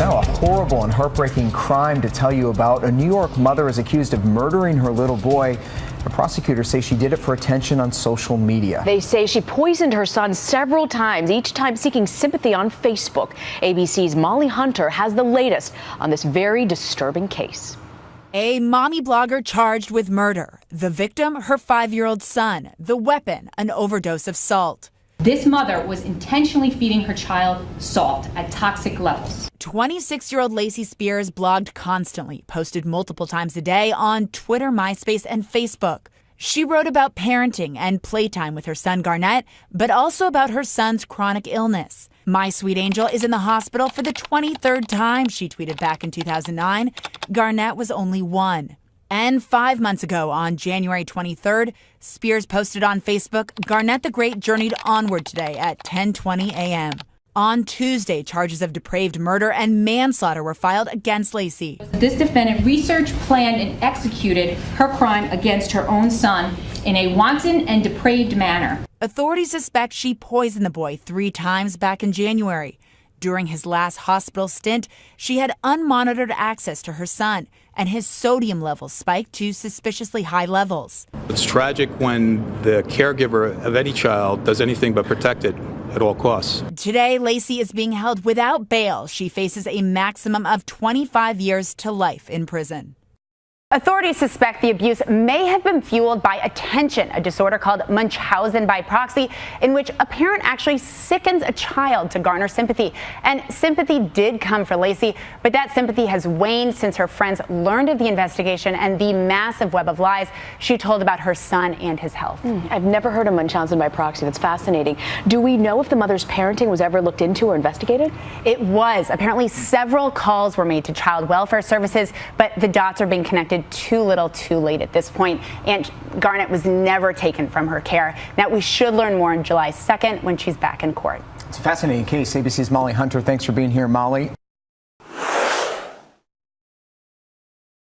Now, a horrible and heartbreaking crime to tell you about. A New York mother is accused of murdering her little boy. The prosecutors say she did it for attention on social media. They say she poisoned her son several times, each time seeking sympathy on Facebook. ABC's Molly Hunter has the latest on this very disturbing case. A mommy blogger charged with murder. The victim, her 5-year-old son. The weapon, an overdose of salt. This mother was intentionally feeding her child salt at toxic levels. 26-year-old Lacey Spears blogged constantly, posted multiple times a day on Twitter, MySpace, and Facebook. She wrote about parenting and playtime with her son Garnett, but also about her son's chronic illness. My sweet angel is in the hospital for the 23rd time, she tweeted back in 2009. Garnett was only 1. And 5 months ago, on January 23rd, Spears posted on Facebook, Garnett the Great journeyed onward today at 10:20 a.m. On Tuesday, charges of depraved murder and manslaughter were filed against Lacey. This defendant researched, planned, and executed her crime against her own son in a wanton and depraved manner. Authorities suspect she poisoned the boy 3 times back in January. During his last hospital stint, she had unmonitored access to her son, and his sodium levels spiked to suspiciously high levels. It's tragic when the caregiver of any child does anything but protect it at all costs. Today, Lacey is being held without bail. She faces a maximum of 25 years to life in prison. Authorities suspect the abuse may have been fueled by attention, a disorder called Munchausen by proxy, in which a parent actually sickens a child to garner sympathy. And sympathy did come for Lacey, but that sympathy has waned since her friends learned of the investigation and the massive web of lies she told about her son and his health. I've never heard of Munchausen by proxy. That's fascinating. Do we know if the mother's parenting was ever looked into or investigated? It was. Apparently, several calls were made to child welfare services, but the dots are being connected too little too late at this point, and Garnett was never taken from her care. Now, we should learn more on July 2nd when she's back in court. It's a fascinating case. ABC's Molly Hunter, thanks for being here, Molly.